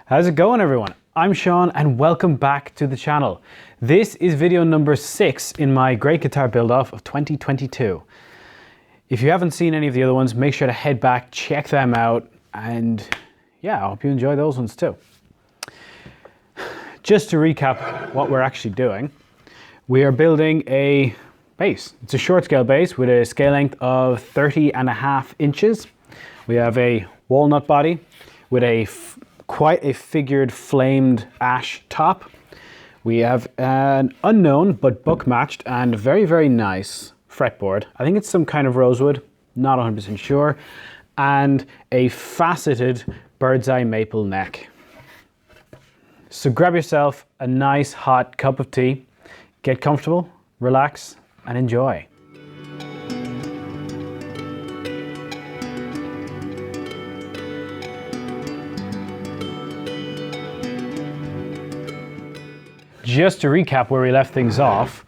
How's it going, everyone? I'm Sean and welcome back to the channel. This is video number 6 in my great guitar build-off of 2022. If you haven't seen any of the other ones, make sure to head back, check them out, and yeah, I hope you enjoy those ones too. Just to recap what we're actually doing, we are building a bass. It's a short scale bass with a scale length of 30.5 inches. We have a walnut body with quite a figured flamed ash top. We have an unknown but book matched and very, very nice fretboard. I think it's some kind of rosewood, not 100% sure. And a faceted bird's eye maple neck. So grab yourself a nice hot cup of tea, get comfortable, relax, and enjoy. Just to recap where we left things off,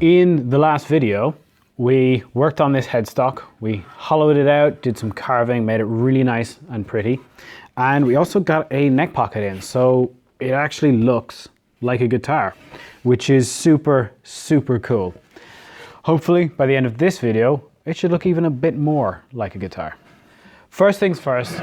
in the last video, we worked on this headstock. We hollowed it out, did some carving, made it really nice and pretty. And we also got a neck pocket in, so it actually looks like a guitar, which is super, super cool. Hopefully, by the end of this video, it should look even a bit more like a guitar. First things first,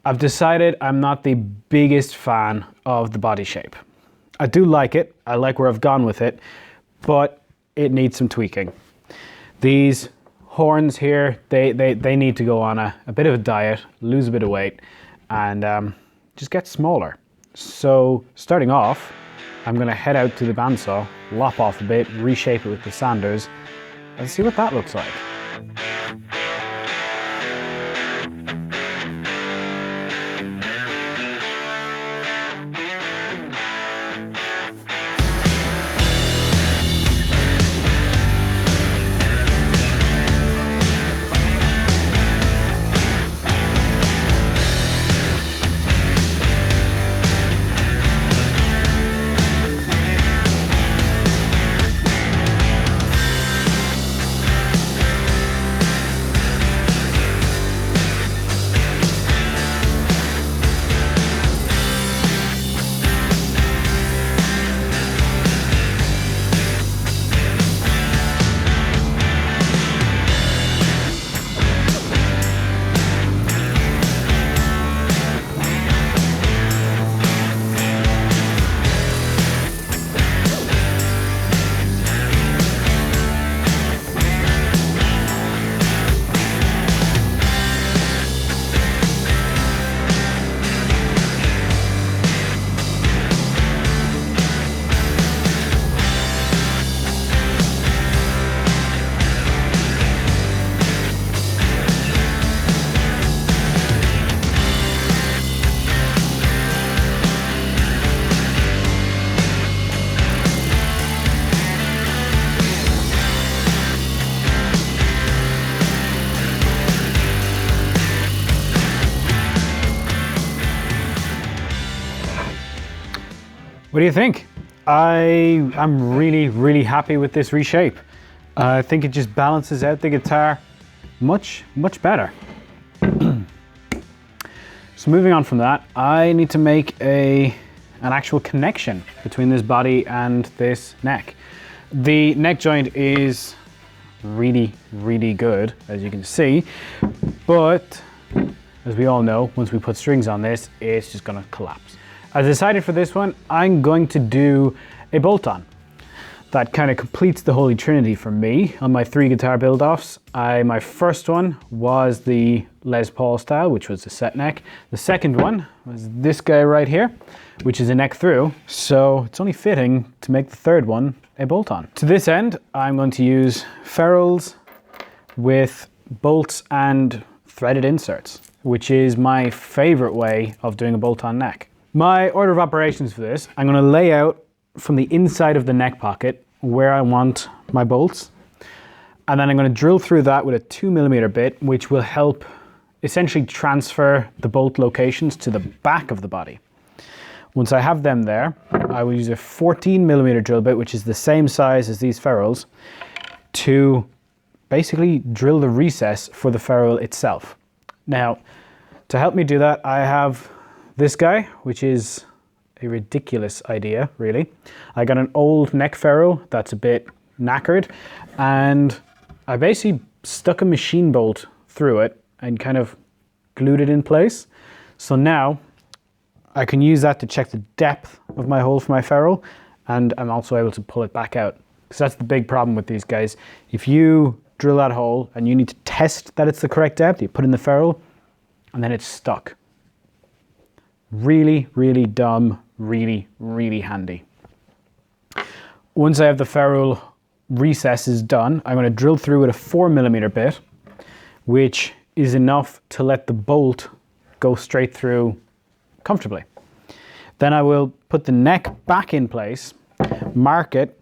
I've decided I'm not the biggest fan of the body shape. I do like it, I like where I've gone with it, but it needs some tweaking. These horns here, they need to go on a bit of a diet, lose a bit of weight, and just get smaller. So starting off, I'm gonna head out to the bandsaw, lop off a bit, reshape it with the sanders, and see what that looks like. What do you think? I'm really, really happy with this reshape. I think it just balances out the guitar much, much better. So moving on from that, I need to make an actual connection between this body and this neck. The neck joint is really, really good, as you can see, but as we all know, once we put strings on this, it's just gonna collapse. I decided for this one, I'm going to do a bolt-on. That kind of completes the Holy Trinity for me on my 3 guitar build-offs. My first one was the Les Paul style, which was a set neck. The second one was this guy right here, which is a neck through. So it's only fitting to make the third one a bolt-on. To this end, I'm going to use ferrules with bolts and threaded inserts, which is my favorite way of doing a bolt-on neck. My order of operations for this, I'm going to lay out from the inside of the neck pocket where I want my bolts, and then I'm going to drill through that with a 2mm bit, which will help essentially transfer the bolt locations to the back of the body. Once I have them there, I will use a 14mm drill bit, which is the same size as these ferrules, to basically drill the recess for the ferrule itself. Now, to help me do that, I have this guy, which is a ridiculous idea, really. I got an old neck ferrule that's a bit knackered, and I basically stuck a machine bolt through it and kind of glued it in place. So now I can use that to check the depth of my hole for my ferrule, and I'm also able to pull it back out. Because that's the big problem with these guys. If you drill that hole and you need to test that it's the correct depth, you put in the ferrule and then it's stuck. Really, really dumb, really, really handy. Once I have the ferrule recesses done, I'm going to drill through with a 4mm bit, which is enough to let the bolt go straight through comfortably. Then I will put the neck back in place, mark it,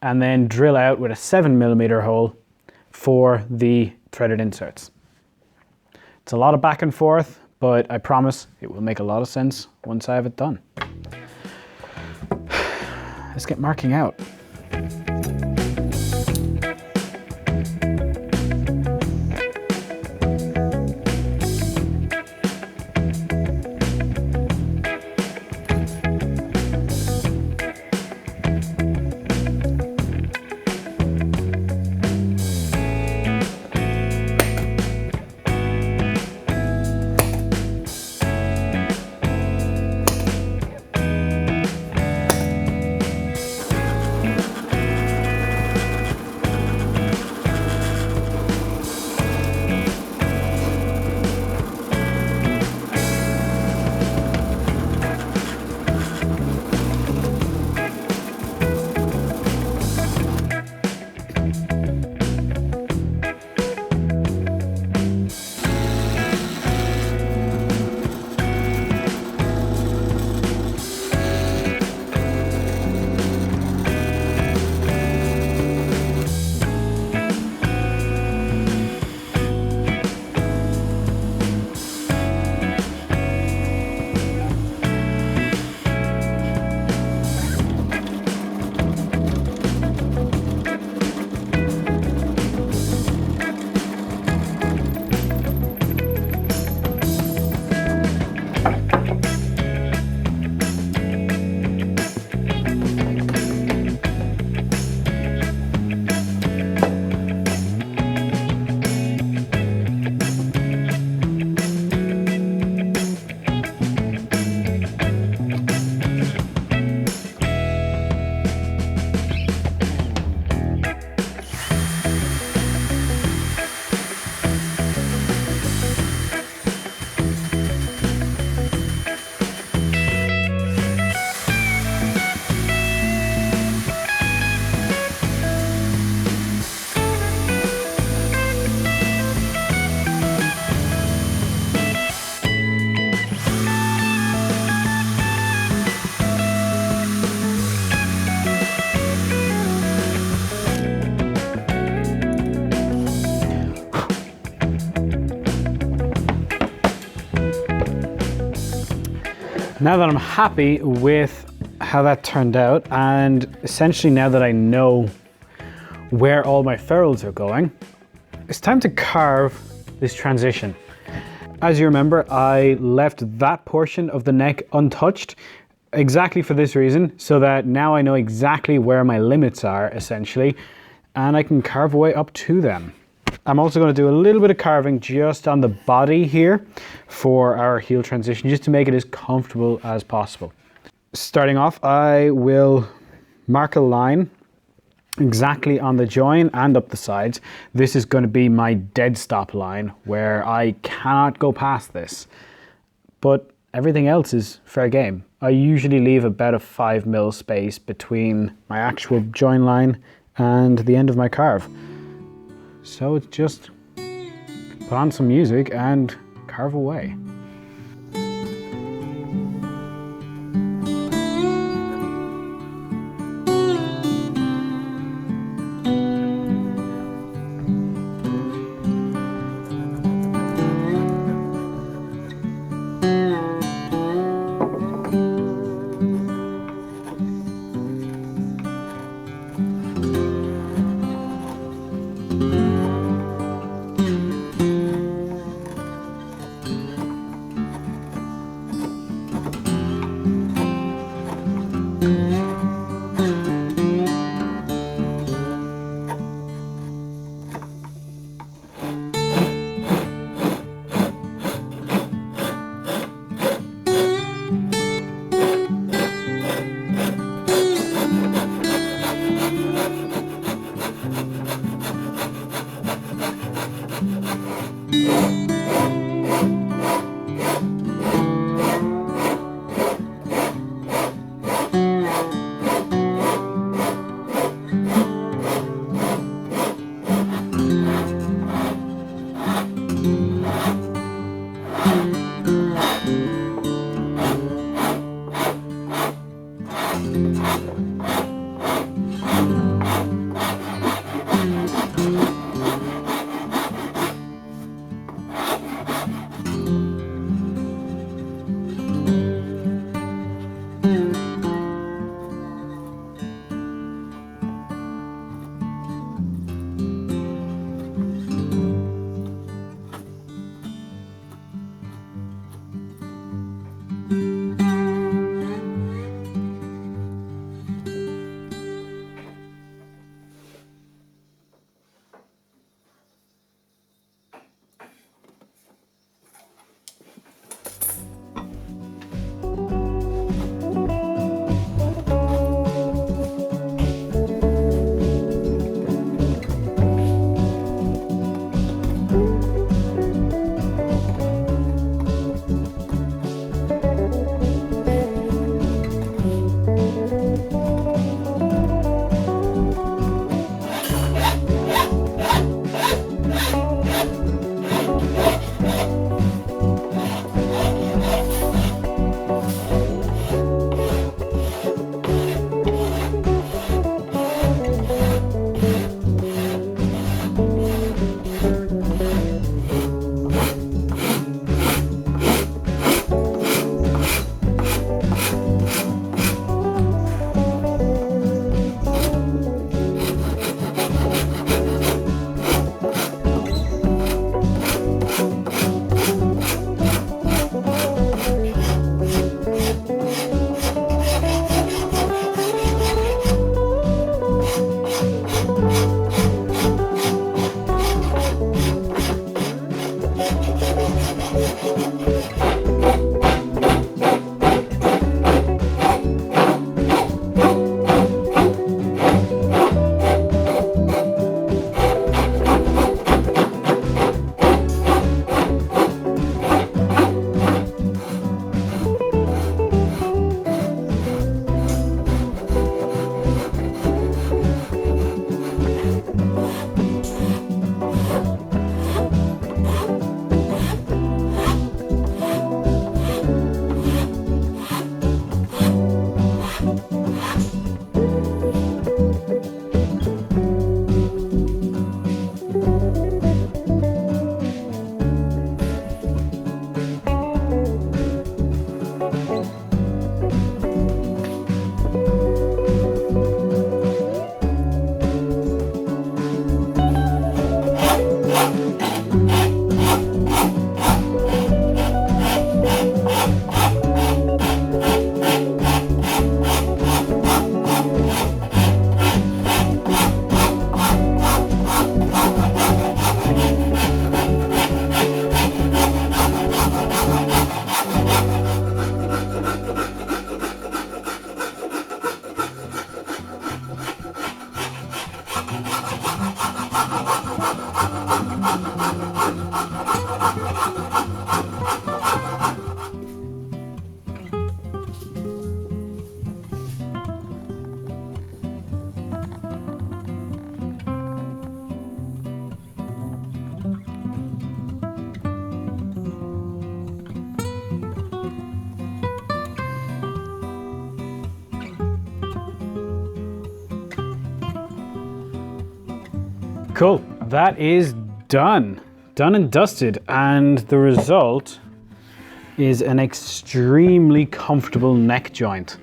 and then drill out with a 7mm hole for the threaded inserts. It's a lot of back and forth, but I promise it will make a lot of sense once I have it done. Let's get marking out. Now that I'm happy with how that turned out, and essentially now that I know where all my ferrules are going, it's time to carve this transition. As you remember, I left that portion of the neck untouched exactly for this reason, so that now I know exactly where my limits are, essentially, and I can carve away up to them. I'm also going to do a little bit of carving just on the body here for our heel transition, just to make it as comfortable as possible. Starting off, I will mark a line exactly on the join and up the sides. This is going to be my dead stop line where I cannot go past this, but everything else is fair game. I usually leave about a 5mm space between my actual join line and the end of my carve. So it's just put on some music and carve away. Cool, that is done and dusted, and the result is an extremely comfortable neck joint.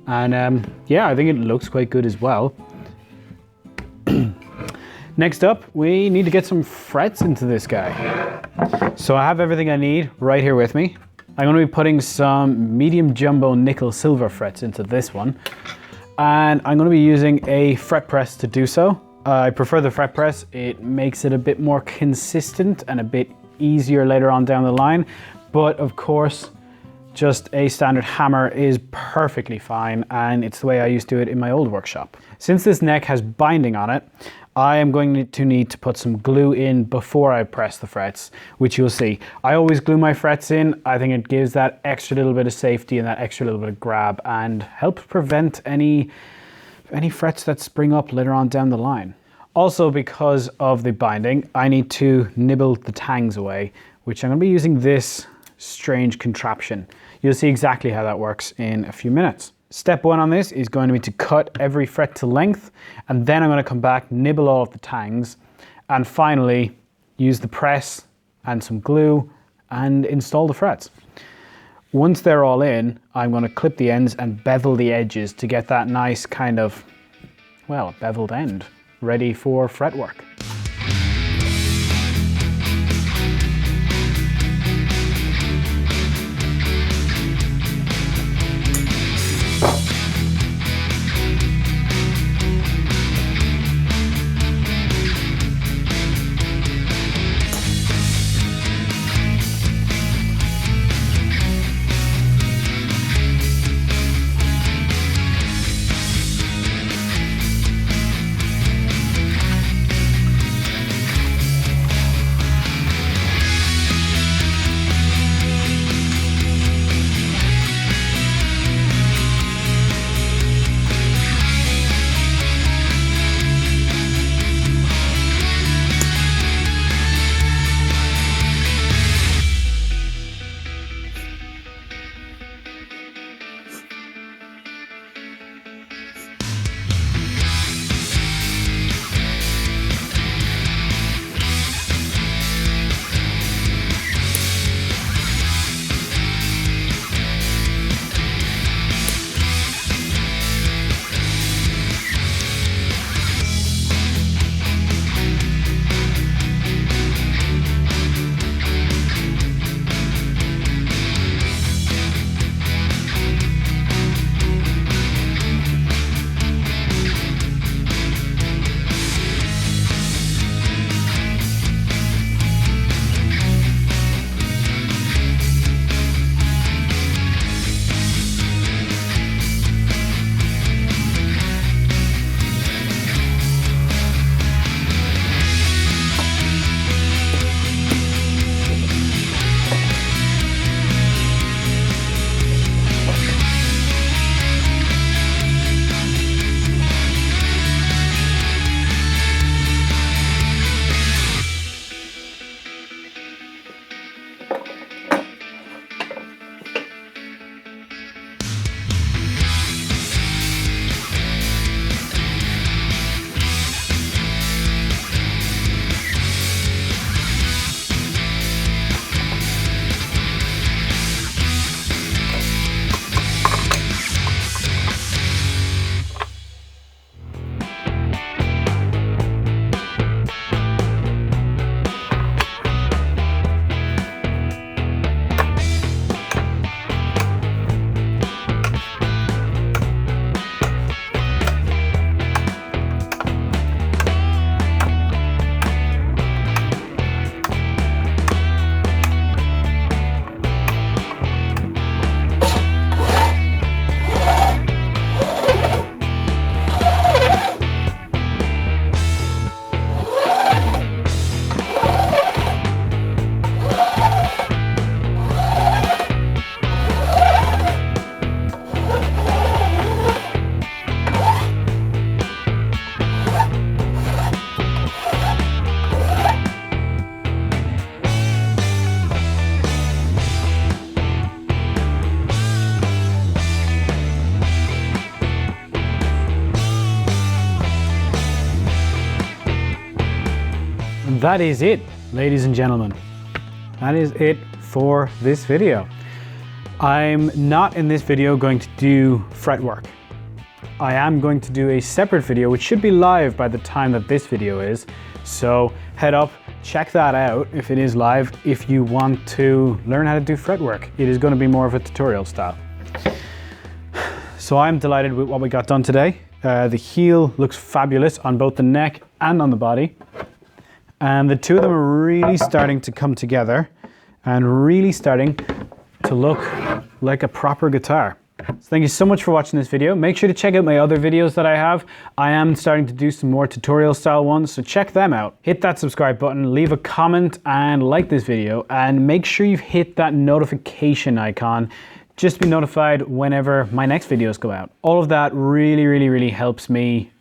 And yeah, I think it looks quite good as well. Next up, we need to get some frets into this guy. So I have everything I need right here with me. I'm going to be putting some medium jumbo nickel silver frets into this one. And I'm going to be using a fret press to do so. I prefer the fret press. It makes it a bit more consistent and a bit easier later on down the line. But of course, just a standard hammer is perfectly fine, and it's the way I used to do it in my old workshop. Since this neck has binding on it, I am going to need to put some glue in before I press the frets, which you'll see. I always glue my frets in. I think it gives that extra little bit of safety and that extra little bit of grab, and helps prevent any frets that spring up later on down the line. Also, because of the binding, I need to nibble the tangs away, which I'm going to be using this strange contraption. You'll see exactly how that works in a few minutes. Step one on this is going to be to cut every fret to length, and then I'm going to come back, nibble all of the tangs, and finally use the press and some glue and install the frets. Once they're all in, I'm going to clip the ends and bevel the edges to get that nice kind of, well, beveled end ready for fretwork. That is it, ladies and gentlemen. That is it for this video. I'm not in this video going to do fretwork. I am going to do a separate video which should be live by the time that this video is. So head up, check that out if it is live, if you want to learn how to do fretwork. It is going to be more of a tutorial style. So I'm delighted with what we got done today. The heel looks fabulous on both the neck and on the body. And the two of them are really starting to come together and really starting to look like a proper guitar. So thank you so much for watching this video. Make sure to check out my other videos that I have. I am starting to do some more tutorial style ones, so check them out. Hit that subscribe button, leave a comment and like this video, and make sure you've hit that notification icon just to be notified whenever my next videos go out. All of that really helps me,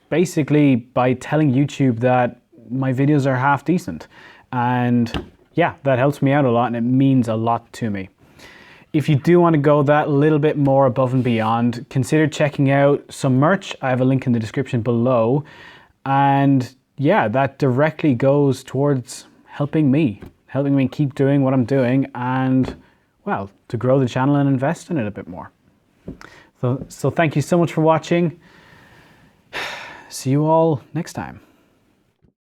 basically by telling YouTube that my videos are half decent. And yeah, that helps me out a lot and it means a lot to me. If you do want to go that little bit more above and beyond, consider checking out some merch. I have a link in the description below. And yeah, that directly goes towards helping me keep doing what I'm doing and, well, to grow the channel and invest in it a bit more. So thank you so much for watching. See you all next time.